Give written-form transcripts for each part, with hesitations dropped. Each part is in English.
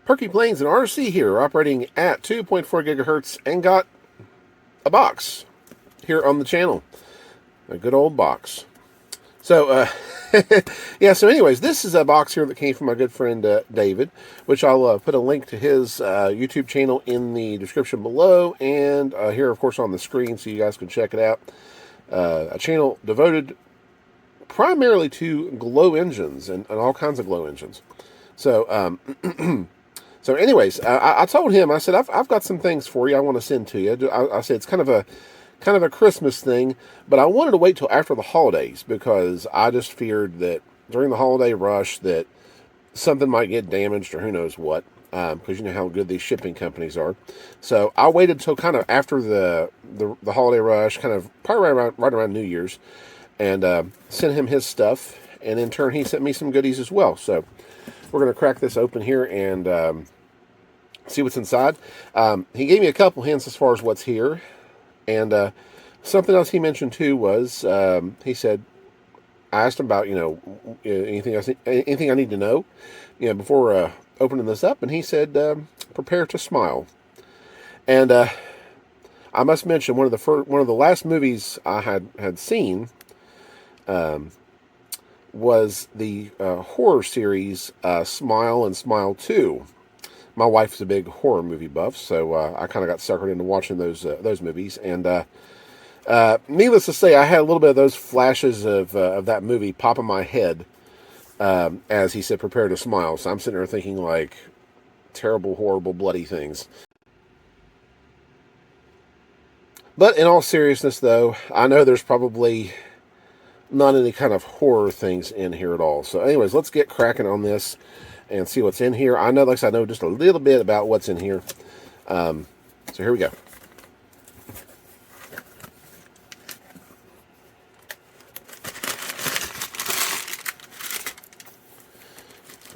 PerkyPlanes and RC here, operating at 2.4 gigahertz, and got a box here on the channel. A good old box. So, yeah, so anyways, this is a box here that came from my good friend David, which I'll put a link to his YouTube channel in the description below, and here, of course, on the screen so you guys can check it out. A channel devoted primarily to glow engines and all kinds of glow engines. So, so anyways, I told him, I said, I've got some things for you I want to send to you. I said it's kind of a Christmas thing, but I wanted to wait till after the holidays because I just feared that during the holiday rush that something might get damaged or who knows what, because you know how good these shipping companies are. So I waited till kind of after the holiday rush, kind of probably right around New Year's, and sent him his stuff, and in turn he sent me some goodies as well. So we're going to crack this open here and see what's inside. He gave me a couple hints as far as what's here. And something else he mentioned too was, he said, I asked him about, anything I need to know, before opening this up. And he said, prepare to smile. And I must mention one of the last movies I had seen was the horror series Smile and Smile 2. My wife's a big horror movie buff, so I kind of got suckered into watching those movies. And needless to say, I had a little bit of those flashes of that movie pop in my head as he said, prepare to smile. So I'm sitting there thinking, like, terrible, horrible, bloody things. But in all seriousness, though, I know there's probably not any kind of horror things in here at all. So anyways, let's get cracking on this and see what's in here. I know, like I said, I know just a little bit about what's in here. So here we go.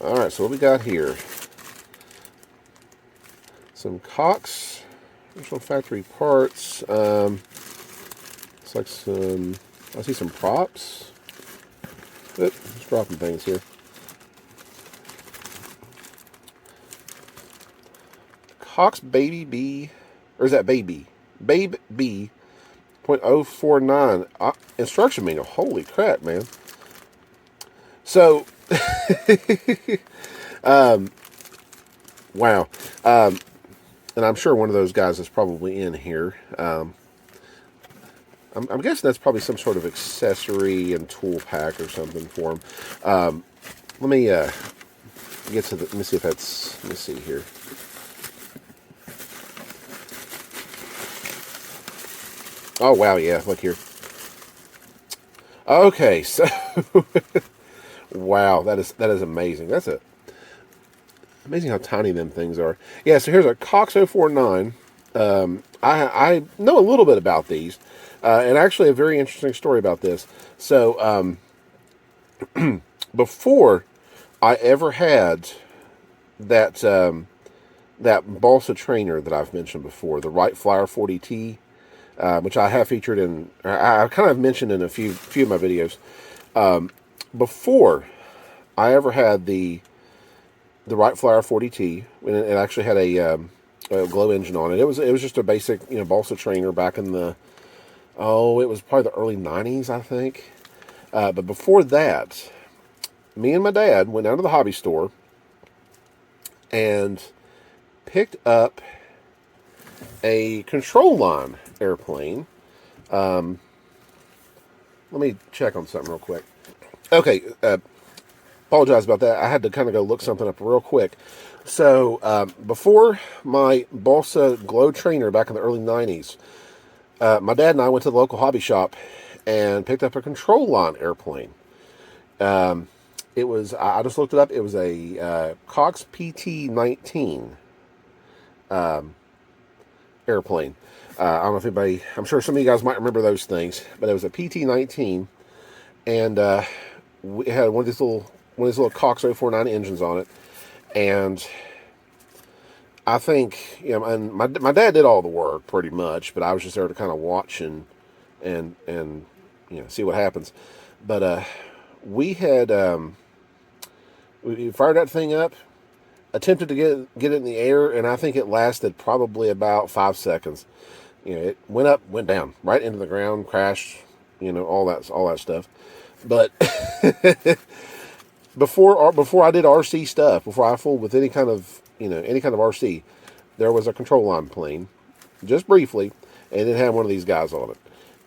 All right, so what we got here? Some Cox, original factory parts. Looks like some, I see some props. Oop, just dropping things here. Cox Baby B, or is that Baby? Babe B .049 instruction manual. Holy crap, man. So, wow. And I'm sure one of those guys is probably in here. I'm guessing that's probably some sort of accessory and tool pack or something for him. Let me get to the, let me see if that's, let me see here. Oh, wow, yeah, look here. Okay, so, wow, that is amazing. That's amazing how tiny them things are. Yeah, so here's a Cox 049. I know a little bit about these, and actually a very interesting story about this. So, before I ever had that, that balsa trainer that I've mentioned before, the Wright Flyer 40T, which I have featured in, I kind of mentioned in a few of my videos. Before I ever had the Wright Flyer 40T, and it actually had a glow engine on it. It was just a basic, balsa trainer back in the, it was probably the early 90s, I think. But before that, me and my dad went down to the hobby store and picked up a control line airplane. Let me check on something real quick. Okay, apologize about that. I had to kind of go look something up real quick. So, before my balsa glow trainer back in the early 90s, my dad and I went to the local hobby shop and picked up a control line airplane. It was, I just looked it up, it was a Cox PT-19 airplane. I don't know if anybody, I'm sure some of you guys might remember those things, but it was a PT-19, and it had one of these little Cox 049 engines on it, and I think, and my dad did all the work pretty much, but I was just there to kind of watch and see what happens. But we had we fired that thing up, attempted to get it in the air, and I think it lasted probably about 5 seconds. It went up, went down, right into the ground, crashed, all that stuff. But before I did RC stuff, before I fooled with any kind of RC, there was a control line plane, just briefly, and it had one of these guys on it,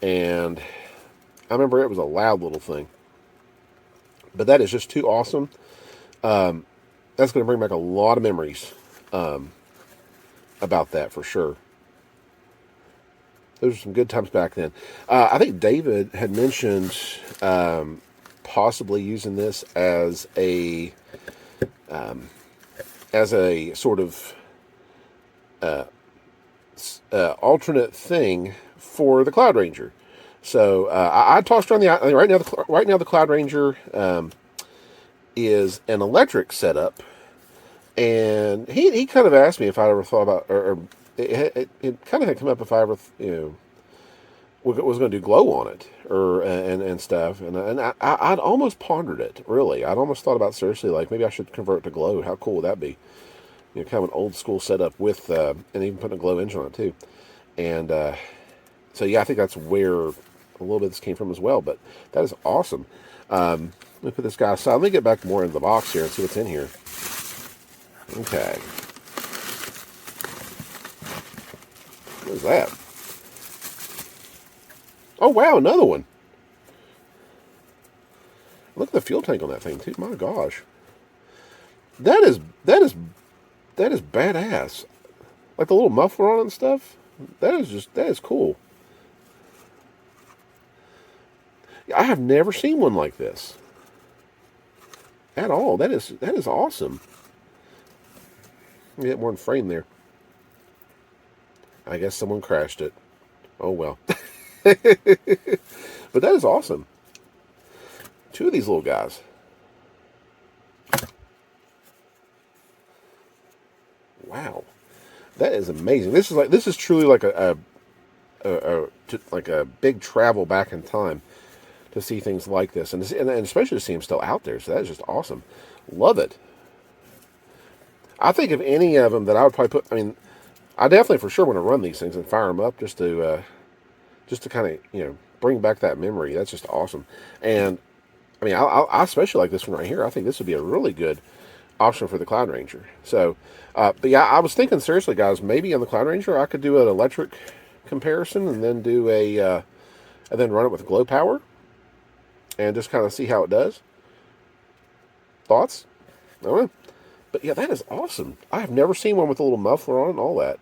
and I remember it was a loud little thing. But that is just too awesome. That's going to bring back a lot of memories about that for sure. Those are some good times back then. I think David had mentioned possibly using this as a sort of alternate thing for the Cloud Ranger. So I tossed around right now. The Cloud Ranger is an electric setup, and he kind of asked me if I ever thought about, or it kind of had come up if I ever was going to do glow on it and stuff, and I'd almost pondered it. Really, I'd almost thought about seriously, like maybe I should convert it to glow. How cool would that be? Kind of an old school setup with and even putting a glow engine on it too, and so yeah, I think that's where a little bit of this came from as well, but that is awesome. Let me put this guy aside. Let me get back more into the box here and see what's in here. Okay. What is that? Oh, wow, another one. Look at the fuel tank on that thing, too. My gosh. That is badass. Like the little muffler on it and stuff. That is cool. I have never seen one like this at all. That is awesome. Let me get more in frame there. I guess someone crashed it. Oh well. But that is awesome. Two of these little guys. Wow, that is amazing. This is truly like a big travel back in time to see things like this, and especially to see them still out there. So that is just awesome. Love it. I think of any of them that I would probably put. I mean, I definitely for sure want to run these things and fire them up just to kind of bring back that memory. That's just awesome. And I mean, I especially like this one right here. I think this would be a really good option for the Cloud Ranger. So, but yeah, I was thinking seriously, guys, maybe on the Cloud Ranger I could do an electric comparison and then do and then run it with glow power and just kind of see how it does. Thoughts? I don't know. But yeah, that is awesome. I have never seen one with a little muffler on it and all that.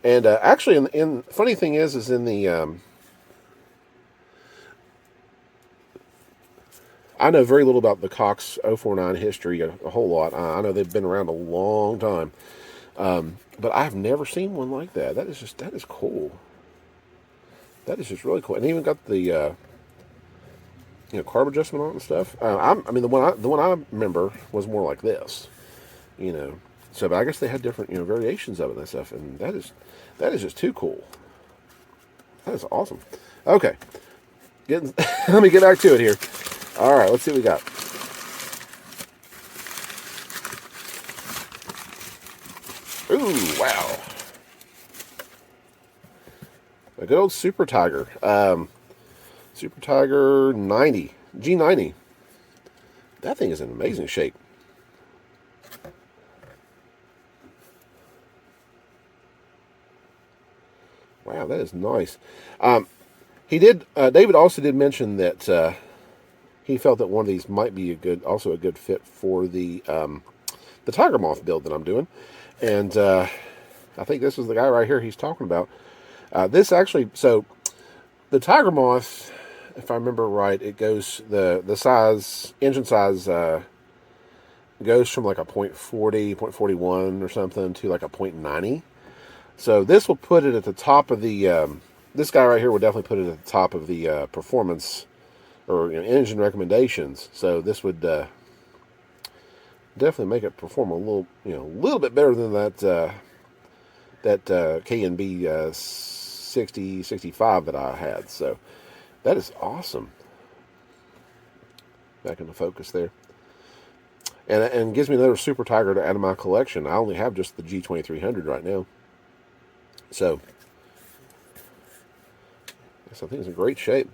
And actually, in funny thing is in the I know very little about the Cox 049 history, a whole lot. I know they've been around a long time, but I've never seen one like that. That is cool. That is just really cool, and they even got the carb adjustment on it and stuff. I mean, the one I remember was more like this, So, but I guess they had different variations of it and stuff, and that is just too cool. That is awesome. Okay, let me get back to it here. All right, let's see what we got. Ooh, wow. A good old Super Tiger. Super Tiger 90. G90. That thing is in amazing shape. Wow, that is nice. David also did mention that he felt that one of these might be also a good fit for the Tiger Moth build that I'm doing. And I think this is the guy right here he's talking about. This actually, so the Tiger Moth, if I remember right, it goes, the size, engine size goes from like a 0.40, 0.41 or something to like a 0.90. So this will put it at the top of the, this guy right here will definitely put it at the top of the performance or engine recommendations. So this would definitely make it perform a little bit better than that K&B 65 that I had. So that is awesome. Back into focus there. and gives me another Super Tiger to add to my collection. I only have just the G2300 right now. So, I think it's in great shape.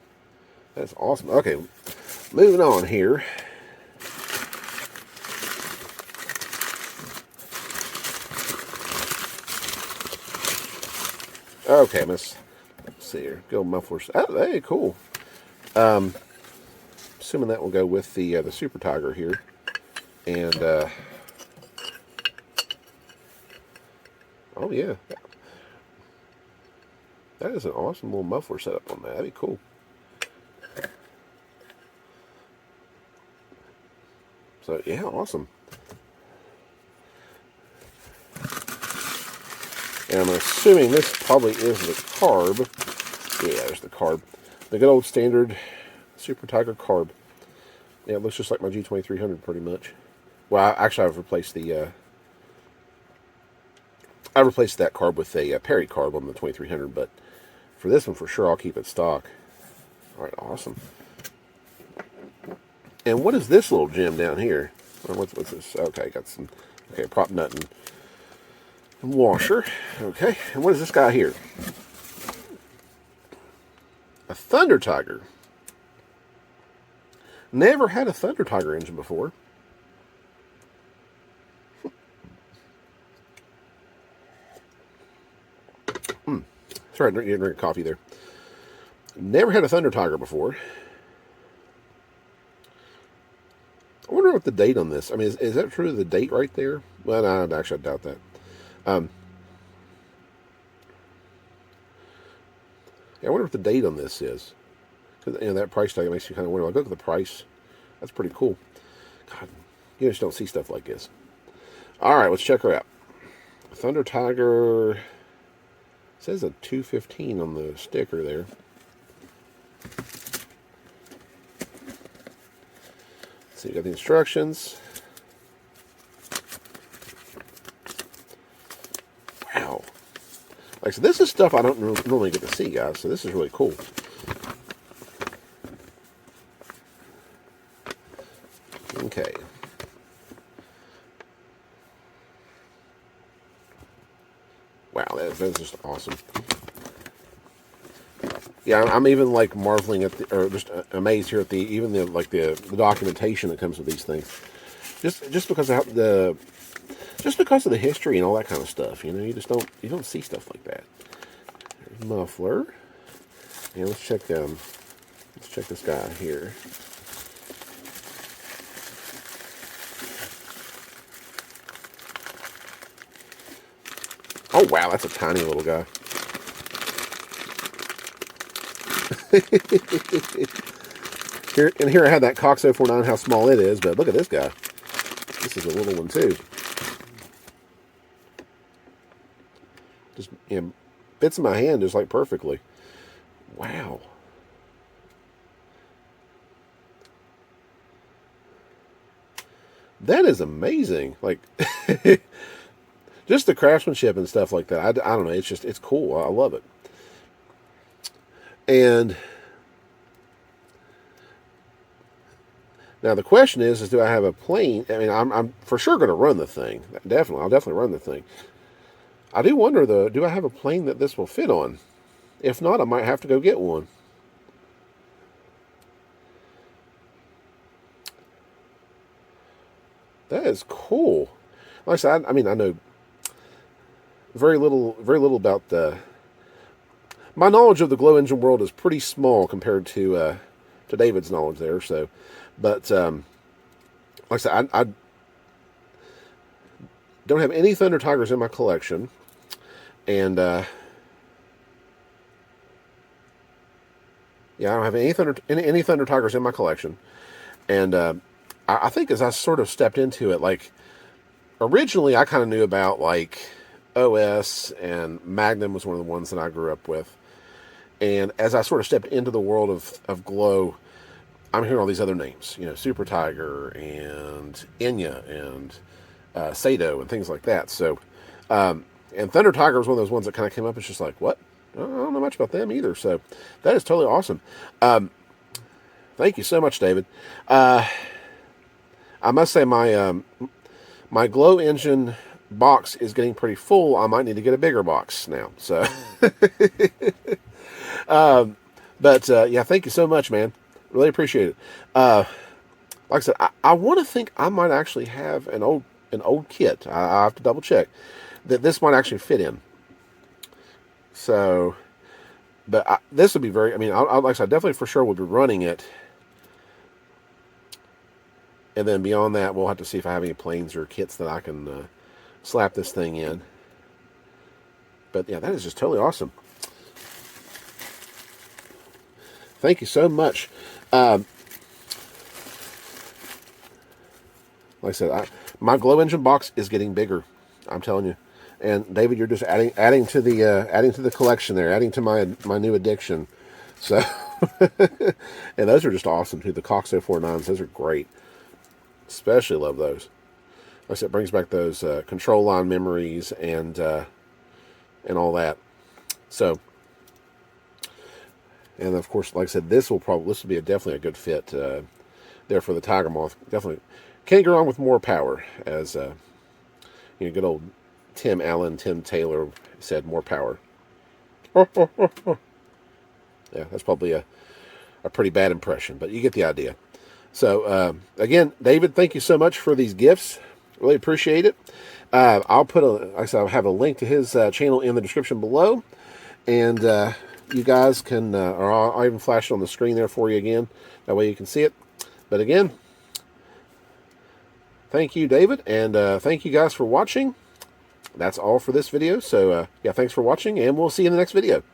That's awesome. Okay, moving on here. Okay, let's see here. Go mufflers. Oh, hey, cool. Assuming that will go with the Super Tiger here. And, oh yeah. That is an awesome little muffler setup on that. That'd be cool. So, yeah, awesome. And I'm assuming this probably is the carb. Yeah, there's the carb. The good old standard Super Tiger carb. Yeah, it looks just like my G2300 pretty much. Well, actually, I've replaced the... I replaced that carb with a Perry carb on the 2300, but for this one, for sure, I'll keep it stock. All right, awesome. And what is this little gem down here? What's this? Okay, got some... Okay, prop nut and washer. Okay, and what is this guy here? A Thunder Tiger. Never had a Thunder Tiger engine before. Sorry, I didn't drink coffee there. Never had a Thunder Tiger before. I wonder what the date on this. I mean, is that true? The date right there? Well, no, actually, I doubt that. Yeah, I wonder what the date on this is. Because that price tag makes you kind of wonder. Like, look at the price. That's pretty cool. God, you just don't see stuff like this. All right, let's check her out. Thunder Tiger. Says a 215 on the sticker there. So you got the instructions. Wow. Like, so this is stuff I don't normally get to see, guys. So this is really cool. Okay. Wow, that's just awesome. Yeah, I'm even like marveling at or just amazed here at the documentation that comes with these things. Just because of the history and all that kind of stuff, you know, you don't see stuff like that. There's muffler. Yeah, let's check this guy here. Oh wow, that's a tiny little guy. Here I had that Cox 049, how small it is, but look at this guy. This is a little one too. Just, you know, fits in my hand just like perfectly. Wow. That is amazing. Like, just the craftsmanship and stuff like that. I don't know. It's cool. I love it. And now the question is do I have a plane? I mean, I'm for sure going to run the thing. I'll definitely run the thing. I do wonder though, do I have a plane that this will fit on? If not, I might have to go get one. That is cool. Like I said, I mean, I know very little about the. My knowledge of the glow engine world is pretty small compared to David's knowledge there. So, but like I said, I don't have any Thunder Tigers in my collection, and yeah, I don't have any Thunder Tigers in my collection, and I think as I sort of stepped into it, like originally I kind of knew about like OS and Magnum was one of the ones that I grew up with. And as I sort of stepped into the world of glow, I'm hearing all these other names, you know, Super Tiger and Enya and Sato and things like that. So, and Thunder Tiger was one of those ones that kind of came up. It's just like, what? I don't know much about them either. So that is totally awesome. Thank you so much, David. I I must say my glow engine box is getting pretty full. I might need to get a bigger box now. So, but yeah, thank you so much, man. Really appreciate it. Like I said, I want to think I might actually have an old kit. I have to double check that this might actually fit in. So, but this would be very. I mean, like I said, I definitely for sure will be running it. And then beyond that, we'll have to see if I have any planes or kits that I can slap this thing in. But yeah, that is just totally awesome. Thank you so much. Like I said, my glow engine box is getting bigger. I'm telling you. And David, you're just adding to the collection there, adding to my new addiction. So, and those are just awesome too. The Cox 049s, those are great. Especially love those. Like I said, it brings back those control line memories and all that. So, and of course, like I said, this will be definitely a good fit there for the Tiger Moth. Definitely can't go wrong with more power, as good old Tim Taylor said, more power. Yeah, that's probably a pretty bad impression, but you get the idea. So, again, David, thank you so much for these gifts. Really appreciate it. I'll have a link to his channel in the description below. And you guys can, or I'll even flash it on the screen there for you again. That way you can see it. But again, thank you, David. And thank you guys for watching. That's all for this video. So, yeah, thanks for watching. And we'll see you in the next video.